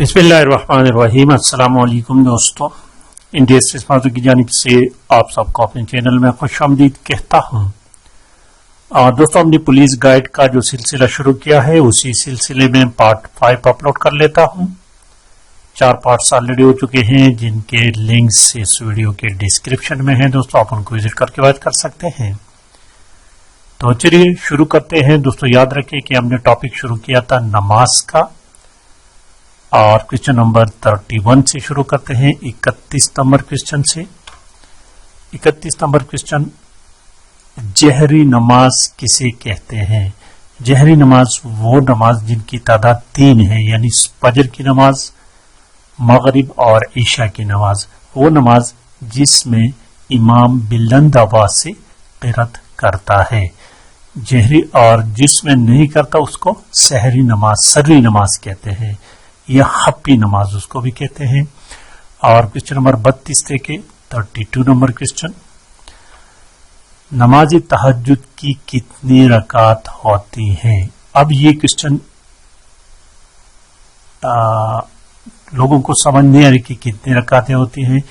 बिस्मिल्लाहिर्रहमानिर्रहीम। अस्सलाम वालेकुम दोस्तों, इंडिया स्मार्ट की जानिब से आप सबको अपने चैनल में खुशामदीद कहता हूँ। दोस्तों, हमने पुलिस गाइड का जो सिलसिला शुरू किया है उसी सिलसिले में पार्ट 5 अपलोड कर लेता हूँ। 4 पार्ट्स ऑलरेडी हो चुके हैं जिनके लिंक्स इस वीडियो के डिस्क्रिप्शन में हैं। दोस्तों, आप उनको विजिट करके बात कर सकते हैं। तो चलिए शुरू करते हैं। दोस्तों, याद रखें कि हमने टॉपिक शुरू किया था नमाज का और क्वेश्चन नंबर 31 से शुरू करते हैं। 31 नंबर क्वेश्चन से 31 नंबर क्वेश्चन, जहरी नमाज किसे कहते हैं? जहरी नमाज वो नमाज जिनकी तादाद 3 है, यानी फजर की नमाज, मगरिब और ईशा की नमाज। वो नमाज जिसमें इमाम बुलंद आवाज से क़िरात करता है। जहरी और जिसमें नहीं करता उसको सहरी नमाज, सर्री नमाज कहते हैं, या हप्पी नमाज उसको भी कहते हैं। और क्वेश्चन नंबर 32 देखे 32 नंबर क्वेश्चन, नमाज तहज्जुद की कितनी रकात होती हैं? अब ये क्वेश्चन लोगों को समझ नहीं आ रही कि कितनी रकातें होती हैं।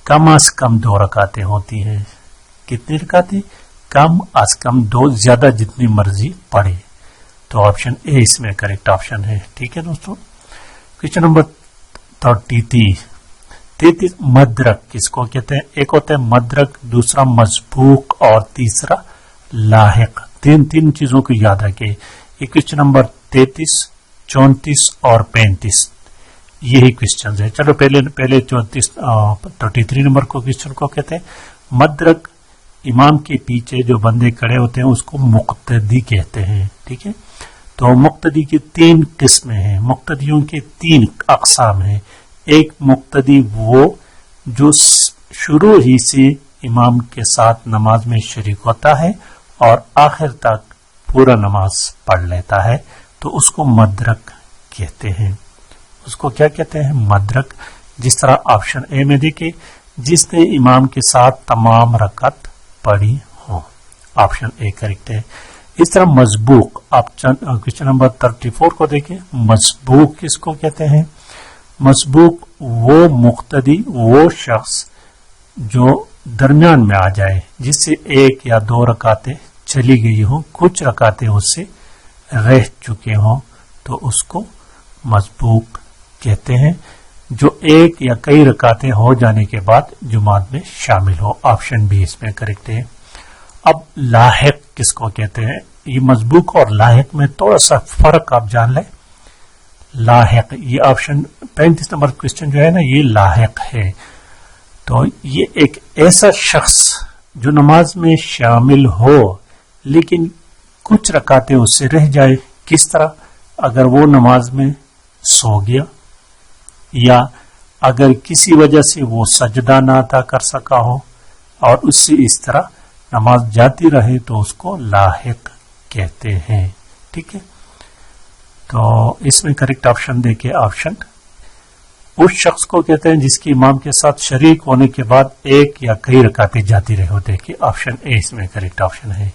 कम अज कम 2 रकातें होती हैं। कितनी रकातें? कम अज कम 2, ज्यादा जितनी मर्जी पढ़े। तो ऑप्शन ए इसमें करेक्ट ऑप्शन है। ठीक है दोस्तों। क्वेश्चन नंबर 33 मद्रक किसको कहते हैं? एक होता है मद्रक, दूसरा मजबूक और तीसरा लाहिक। तीन चीजों को याद रखें। ये क्वेश्चन नंबर 33, 34 और 35 यही क्वेश्चन है। चलो पहले 33 नंबर को क्वेश्चन को कहते हैं मद्रक। इमाम के पीछे जो बंदे खड़े होते हैं उसको मुक्तदी कहते हैं। ठीक है। तो मुक्तदी की 3 किस्में हैं। मुक्तदियों के 3 अक़साम हैं। एक मुक्तदी वो जो शुरू ही से इमाम के साथ नमाज में शरीक होता है और आखिर तक पूरा नमाज पढ़ लेता है, तो उसको मद्रक कहते हैं। उसको क्या कहते हैं? मद्रक। जिस तरह ऑप्शन ए में देखे, जिसने इमाम के साथ तमाम रकात पढ़ी हो। ऑप्शन ए करेक्ट है। इस तरह मजबूक, आप क्वेश्चन नंबर 34 को देखें। मजबूक किसको कहते हैं? मजबूक वो मुक्तदी, वो शख्स जो दरमियान में आ जाए, जिससे 1 या 2 रकातें चली गई हो, कुछ रकातें उससे रह चुके हों, तो उसको मजबूक कहते हैं। जो 1 या कई रकातें हो जाने के बाद जुमात में शामिल हो। ऑप्शन बी इसमें करेक्ट है। अब लाहिक किसको कहते हैं? ये मजबूक और लाहिक में थोड़ा सा फर्क आप जान लें। लाहिक, ये ऑप्शन 35 नंबर क्वेश्चन जो है ना, ये लाहिक है। तो ये एक ऐसा शख्स जो नमाज में शामिल हो लेकिन कुछ रकातें उससे रह जाए। किस तरह? अगर वो नमाज में सो गया, या अगर किसी वजह से वो सजदा ना अता कर सका हो और उससे इस तरह नमाज जाती रहे, तो उसको लाहिक कहते हैं। ठीक है। तो इसमें करेक्ट ऑप्शन देखिए। ऑप्शन उस शख्स को कहते हैं जिसकी इमाम के साथ शरीक होने के बाद 1 या कई रकातें जाती रहे हो। देखिए ऑप्शन ए इसमें करेक्ट ऑप्शन है।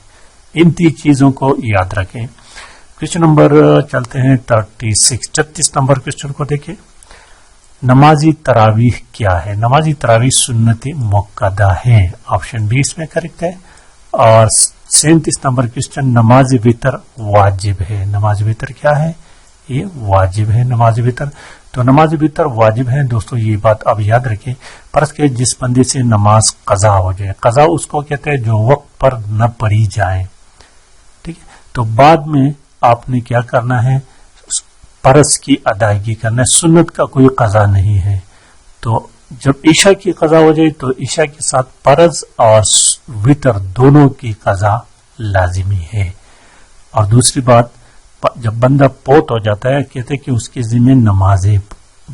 इन 3 चीजों को याद रखें। क्वेश्चन नंबर चलते हैं 36 नंबर क्वेश्चन को देखिए। नमाजी तरावीह क्या है? नमाजी तरावीह सुन्नती मुक्कदा है। ऑप्शन बी इसमें करेक्ट है। और 37 नंबर क्वेश्चन, नमाज वितर वाजिब है। नमाज वितर क्या है? ये वाजिब है नमाज वितर। तो नमाज वितर वाजिब है। दोस्तों, ये बात अब याद रखें। फर्ज के जिस बंदे से नमाज कजा हो जाए, कजा उसको कहते हैं जो वक्त पर न पढ़ी जाए। ठीक है। तो बाद में आपने क्या करना है? फर्ज की अदायगी करना है। सुन्नत का कोई कजा नहीं है। तो जब ईशा की कजा हो जाए तो ईशा के साथ फर्ज और वितर दोनों की कजा लाजिमी है। और दूसरी बात, जब बंदा पोत हो जाता है, कहते कि उसकी जिम्मे नमाजें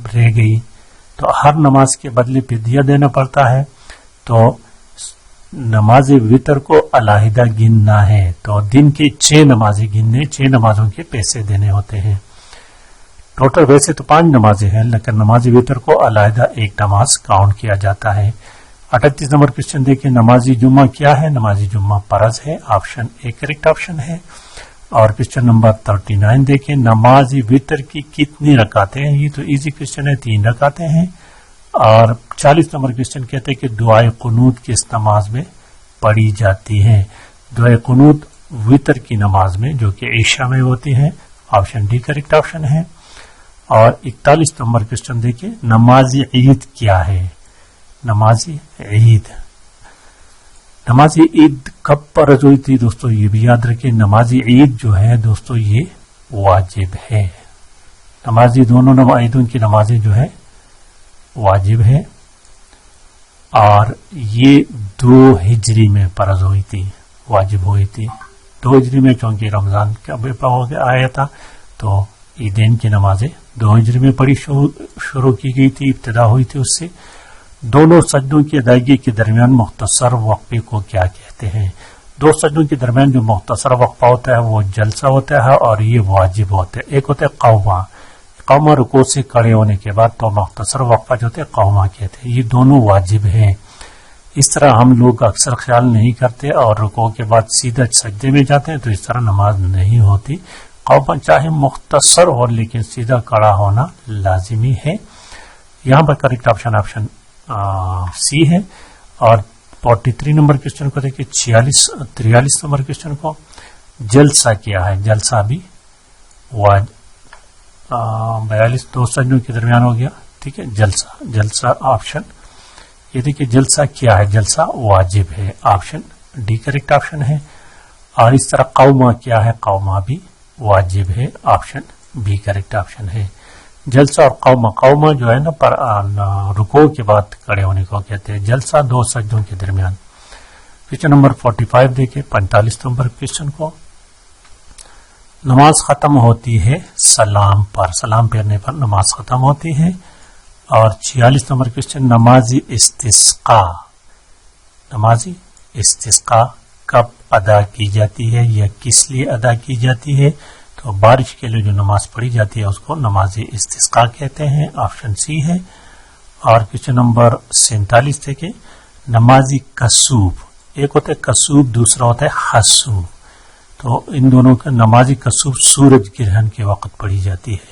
रह गई, तो हर नमाज के बदले फिदिया देना पड़ता है। तो नमाज वितर को अलहदा गिनना है। तो दिन की 6 नमाजें गिनने, 6 नमाजों के पैसे देने होते हैं। टोटल वैसे तो 5 नमाजें हैं, लेकिन नमाज वितर को अलहदा एक नमाज काउंट किया जाता है। 38 नंबर क्वेश्चन देखिए। नमाजी जुम्मा क्या है? नमाजी जुम्मा फर्ज है। ऑप्शन ए करेक्ट ऑप्शन है। और क्वेश्चन नंबर 39 देखें, नमाजी वितर की कितनी रकातें हैं। ये तो इजी क्वेश्चन है, 3 रकातें हैं। और 40 नंबर क्वेश्चन कहते हैं कि दुआए कुनूत किस नमाज में पढ़ी जाती है। दुआए कुनूत वितर की नमाज में, जो कि ईशा में होती है। ऑप्शन डी करेक्ट ऑप्शन है। और 41 नंबर क्वेश्चन देखिए, नमाजी ईद क्या है। नमाजी ईद, नमाजी ईद कब फर्ज हुई थी दोस्तों, ये भी याद रखिए। नमाजी ईद जो है दोस्तों ये वाजिब है। नमाजी दोनों ईदों की नमाजें जो है वाजिब है। और ये 2 हिजरी में फर्ज हुई थी, वाजिब हुई थी 2 हिजरी में, क्योंकि रमजान का आया था तो ईदैन की नमाजें 2 हिजरी में पढ़ी शुरू की गई थी, इब्तिदा हुई थी उससे। दोनों सजदों की अदायगी के दरमियान मुख्तसर वक्फे को क्या कहते हैं। 2 सजदों के दरमियान जो मुख्तसर वक्फा होता है वो जलसा होता है और ये वाजिब होता है। एक होता है कौमा, कौमा रुकू से खड़े होने के बाद, तो मुख्तसर वक्फा जो होता है कौमा कहते हैं। ये दोनों वाजिब हैं। इस तरह हम लोग अक्सर ख्याल नहीं करते और रुकू के बाद सीधा सजदे में जाते हैं, तो इस तरह नमाज नहीं होती। कौमा चाहे मुख्तसर हो लेकिन सीधा खड़ा होना लाजिमी है। यहाँ पर करेक्ट ऑप्शन सी है। और 43 नंबर क्वेश्चन को देखिए, 43 नंबर क्वेश्चन को, जलसा क्या है। जलसा भी 42 2 सजदों के दरमियान हो गया, ठीक है। जलसा ऑप्शन ये देखिए, जलसा क्या है। जलसा वाजिब है, ऑप्शन डी करेक्ट ऑप्शन है। और इस तरह कौमा क्या है, कौमा भी वाजिब है, ऑप्शन बी करेक्ट ऑप्शन है। जलसा और कौमा जो है ना पर रुको के बाद खड़े होने को कहते हैं। जलसा 2 सजदों के दरमियान। क्वेश्चन नंबर 45 देखिए, 45 नंबर क्वेश्चन को, नमाज खत्म होती है सलाम पर, सलाम फेरने पर नमाज खत्म होती है। और 46 नंबर क्वेश्चन, नमाजी इस्तिस्का, नमाजी इस्तिस्का कब अदा की जाती है या किस लिए अदा की जाती है। तो बारिश के लिए जो नमाज पढ़ी जाती है उसको नमाज इस्तिस्का कहते हैं, ऑप्शन सी है। और क्वेश्चन नंबर 47 देखें, नमाजी कसूब, एक होता है कसूब, दूसरा होता है हसूब। तो इन दोनों का नमाजी कसूब सूरज ग्रहण के वक्त पढ़ी जाती है,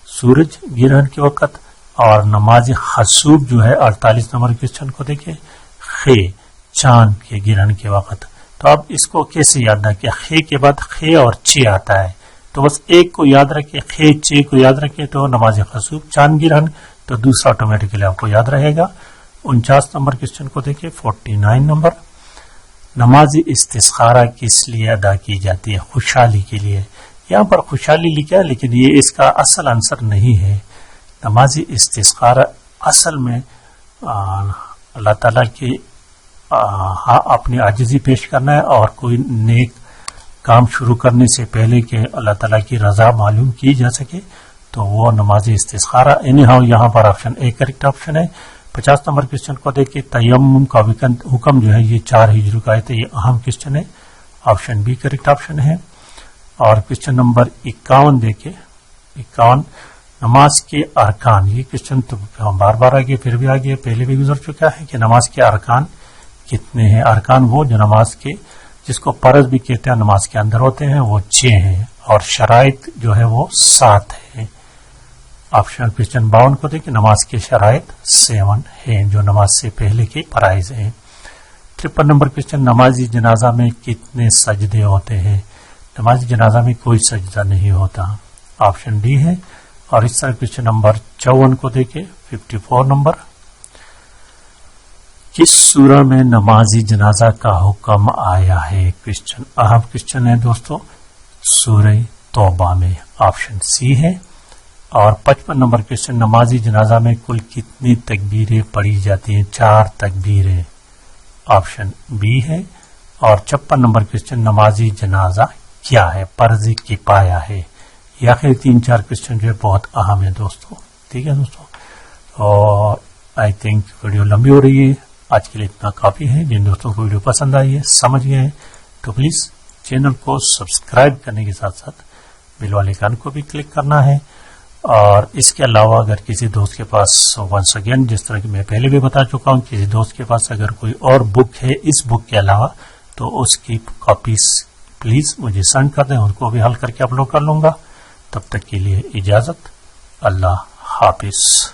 सूरज ग्रहण के वक्त। और नमाजी हसूब जो है 48 नंबर क्वेश्चन को देखें, खे, चांद के ग्रहण के वक्त। तो अब इसको कैसे याद रखें, खे के बाद खे और चे आता है, तो बस एक को याद रखें, खे चे को याद रखें तो नमाज खसूब चांद गिरहन, तो दूसरा ऑटोमेटिकली आपको याद रहेगा। 49 नंबर क्वेश्चन को देखिए, 49 नंबर, नमाज इस्तिखारा किस लिए अदा की जाती है। खुशहाली के लिए। यहाँ पर खुशहाली लिखा है लेकिन ये इसका असल आंसर नहीं है। नमाज इस्तिखारा असल में अल्लाह ताला की अपनी आजिज़ी पेश करना है और कोई नेक काम शुरू करने से पहले कि अल्लाह ताला की रजा मालूम की जा सके, तो वो नमाज इस्तिखारा। यहाँ पर ऑप्शन ए करेक्ट ऑप्शन है। 50 नंबर क्वेश्चन को देखिए, तयम्मुम का हुक्म जो है ये 4 हिजरी का है, ये अहम क्वेश्चन है, ऑप्शन बी करेक्ट ऑप्शन है। और क्वेश्चन नंबर 51 देखिए, 51, नमाज के अरकान। ये क्वेश्चन तो बार बार आगे फिर भी आगे पहले भी गुजर चुका है कि नमाज के अरकान कितने हैं। अरकान वो जो नमाज के, जिसको फर्ज भी कहते हैं, नमाज के अंदर होते हैं, वो 6 हैं। और शराइत जो है वो 7 है। ऑप्शन क्वेश्चन 52 को देखिए, नमाज के शराइत 7 है जो नमाज से पहले के फराइज है। 53 नंबर क्वेश्चन, नमाजी जनाजा में कितने सजदे होते हैं। नमाजी जनाजा में कोई सजदा नहीं होता, ऑप्शन डी है। और इस तरह क्वेश्चन नंबर 54 को देखिए, 54 नंबर, किस सूरह में नमाजी जनाजा का हुक्म आया है। क्वेश्चन अहम क्वेश्चन है दोस्तों, सूरह तौबा में, ऑप्शन सी है। और 55 नंबर क्वेश्चन, नमाजी जनाजा में कुल कितनी तकबीरें पढ़ी जाती हैं। 4 तकबीरें, ऑप्शन बी है। और 56 नंबर क्वेश्चन, नमाजी जनाजा क्या है, फर्ज किफाया है। ये आखिर 3-4 क्वेश्चन जो है बहुत अहम है दोस्तों, ठीक है दोस्तों। और आई थिंक वीडियो लंबी हो रही है, आज के लिए इतना काफी है। जिन दोस्तों को वीडियो पसंद आई है, समझ गए हैं, तो प्लीज चैनल को सब्सक्राइब करने के साथ साथ बेल वाले आइकन को भी क्लिक करना है। और इसके अलावा अगर किसी दोस्त के पास, वंस अगेन जिस तरह की मैं पहले भी बता चुका हूं, किसी दोस्त के पास अगर कोई और बुक है इस बुक के अलावा, तो उसकी कॉपीज پلیز مجھے سینڈ کر دیں، ان کو بھی حل کر کے اپلوڈ کر لوں گا. تب تک کے لیے اجازت. اللہ حافظ.